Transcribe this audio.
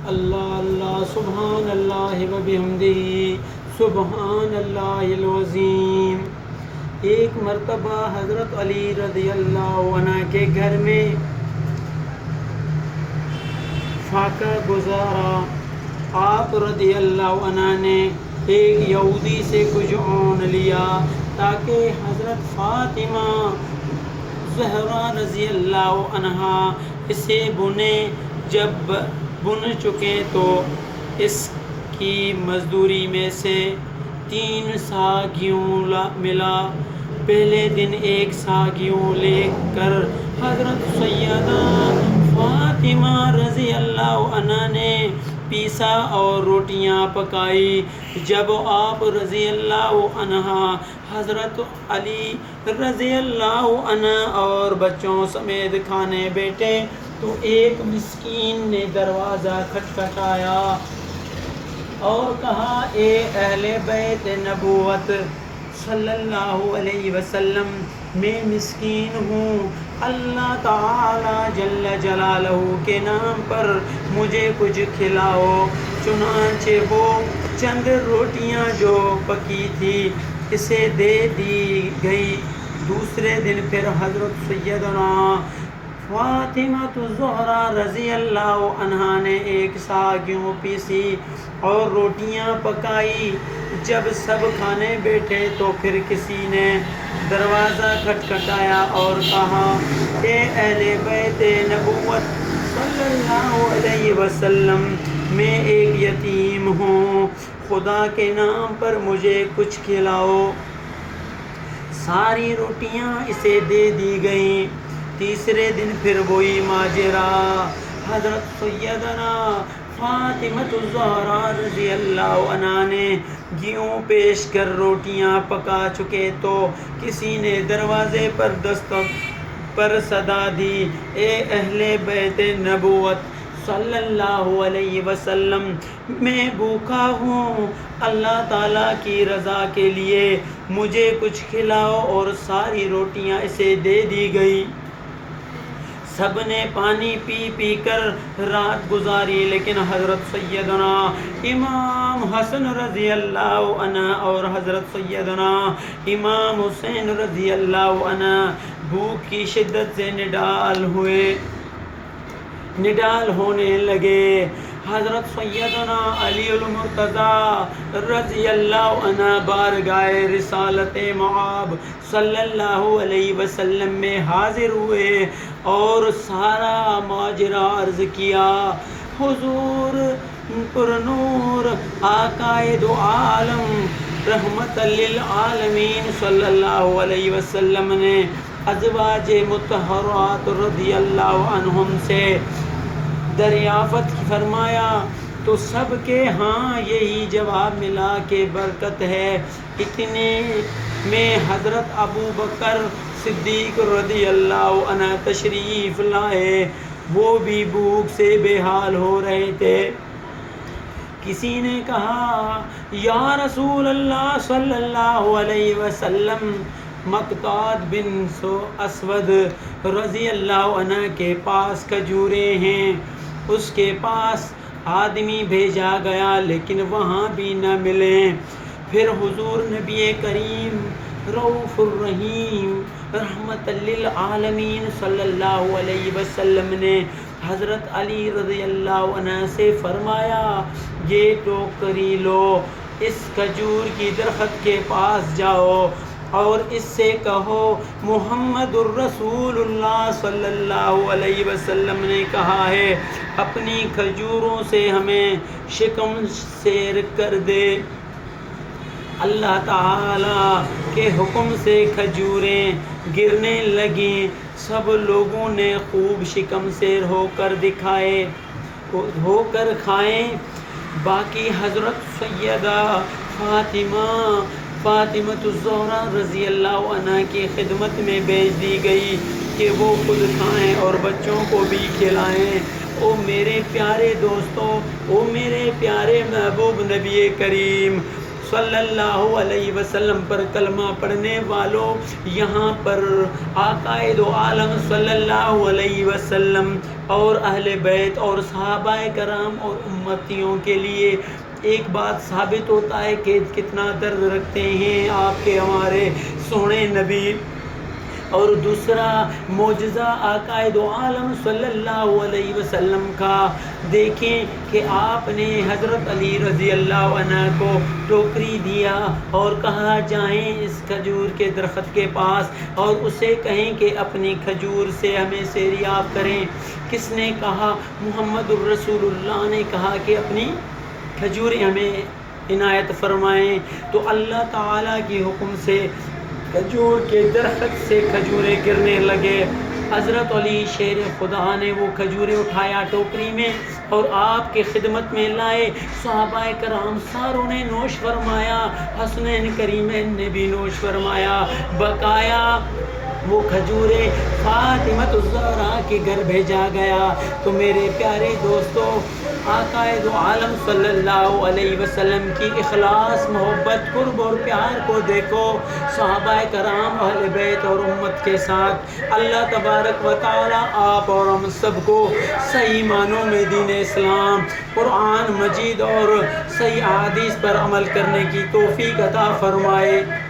اللہ اللہ سبحان اللہ و بحمدہ سبحان اللہ العظیم۔ ایک مرتبہ حضرت علی رضی اللہ عنہ کے گھر میں فاقہ گزارا۔ آپ رضی اللہ عنہ نے ایک یہودی سے کچھ اون لیا تاکہ حضرت فاطمہ زہرا رضی اللہ عنہا اسے بنے۔ جب بن چکے تو اس کی مزدوری میں سے 3 سا گیہوں ملا۔ پہلے دن 1 سا گیہوں لے کر حضرت سیدہ فاطمہ رضی اللہ عنہ نے پیسا اور روٹیاں پکائی۔ جب آپ رضی اللہ عنہ حضرت علی رضی اللہ عنہ اور بچوں سمیت کھانے بیٹھے تو ایک مسکین نے دروازہ کھٹکھٹایا اور کہا، اے اہل بیت نبوت صلی اللہ علیہ وسلم، میں مسکین ہوں، اللہ تعالی جل جلالہ کے نام پر مجھے کچھ کھلاؤ۔ چنانچہ وہ چند روٹیاں جو پکی تھی اسے دے دی گئی۔ دوسرے دن پھر حضرت سیدنا فاطمہ الزہرا رضی اللہ عنہا نے 1 سا گیہوں پیسی اور روٹیاں پکائی۔ جب سب کھانے بیٹھے تو پھر کسی نے دروازہ کھٹکھٹایا اور کہا، اے اہل بیت نبوت صلی اللہ علیہ وسلم، میں ایک یتیم ہوں، خدا کے نام پر مجھے کچھ کھلاؤ۔ ساری روٹیاں اسے دے دی گئیں۔ تیسرے دن پھر وہی ماجرا۔ حضرت سیدنا فاطمہ الزہرا رضی اللہ عنہا نے گیہوں پیش کر روٹیاں پکا چکے تو کسی نے دروازے پر دستک پر صدا دی، اے اہل بیت نبوت صلی اللہ علیہ وسلم، میں بھوکا ہوں، اللہ تعالیٰ کی رضا کے لیے مجھے کچھ کھلاؤ۔ اور ساری روٹیاں اسے دے دی گئی۔ سب نے پانی پی پی کر رات گزاری، لیکن حضرت سیدنا امام حسن رضی اللہ عنہ اور حضرت سیدنا امام حسین رضی اللہ عنہ بھوک کی شدت سے نڈال ہونے لگے۔ حضرت سیدنا علی المرتضیٰ رضی اللہ عنہ بارگاہ رسالت مآب صلی اللہ علیہ وسلم میں حاضر ہوئے اور سارا ماجرا عرض کیا۔ حضور پرنور آقائے دو عالم رحمت للعالمین صلی اللہ علیہ وسلم نے ازواج مطہرات رضی اللہ عنہم سے دریافت فرمایا تو سب کے ہاں یہی جواب ملا کہ برکت ہے۔ اتنے میں حضرت ابو بکر صدیق رضی اللہ عنہ تشریف لائے، وہ بھی بھوک سے بے حال ہو رہے تھے۔ کسی نے کہا، یا رسول اللہ صلی اللہ علیہ وسلم، مقداد بن اسود رضی اللہ عنہ کے پاس کھجوریں ہیں۔ اس کے پاس آدمی بھیجا گیا لیکن وہاں بھی نہ ملیں۔ پھر حضور نبی کریم رؤوف الرحیم رحمت للعالمین صلی اللہ علیہ وسلم نے حضرت علی رضی اللہ عنہ سے فرمایا، یہ ٹوکری لو، اس کھجور کی درخت کے پاس جاؤ اور اس سے کہو، محمد الرسول اللہ صلی اللہ علیہ وسلم نے کہا ہے، اپنی کھجوروں سے ہمیں شکم سیر کر دے۔ اللہ تعالیٰ کے حکم سے کھجوریں گرنے لگیں۔ سب لوگوں نے خوب شکم سیر ہو کر کھائیں۔ باقی حضرت سیدہ فاطمہ الزہرا رضی اللہ عنہ کی خدمت میں بھیج دی گئی کہ وہ خود کھائیں اور بچوں کو بھی کھلائیں۔ او میرے پیارے دوستو، او میرے پیارے محبوب نبی کریم صلی اللہ علیہ وسلم پر کلمہ پڑھنے والوں، یہاں پر آقا دو عالم صلی اللہ علیہ وسلم اور اہل بیت اور صحابہ کرام اور امتیوں کے لیے ایک بات ثابت ہوتا ہے کہ کتنا درد رکھتے ہیں آپ کے ہمارے سونے نبی، اور دوسرا معجزہ آقا دو عالم صلی اللہ علیہ وسلم کا دیکھیں کہ آپ نے حضرت علی رضی اللہ عنہ کو ٹوکری دیا اور کہا جائیں اس کھجور کے درخت کے پاس اور اسے کہیں کہ اپنی کھجور سے ہمیں سیریاب کریں۔ کس نے کہا؟ محمد الرسول اللہ نے کہا کہ اپنی کھجوریں ہمیں عنایت فرمائیں۔ تو اللہ تعالیٰ کی حکم سے کھجور کے درخت سے کھجوریں گرنے لگے۔ حضرت علی شیر خدا نے وہ کھجوریں اٹھایا ٹوکری میں اور آپ کے خدمت میں لائے۔ صحابہ کرام ساروں نے نوش فرمایا، حسنین کریمین نے بھی نوش فرمایا۔ بقایا وہ کھجوریں فاطمہ الزہرا کے گھر بھیجا گیا۔ تو میرے پیارے دوستو، آقا دو عالم صلی اللہ علیہ وسلم کی اخلاص، محبت، قرب اور پیار کو دیکھو، صحابہ کرام، اہل بیت اور امت کے ساتھ۔ اللہ تبارک و تعالی آپ اور ہم سب کو صحیح معنوں میں دین اسلام، قرآن مجید اور صحیح احادیث پر عمل کرنے کی توفیق عطا فرمائے۔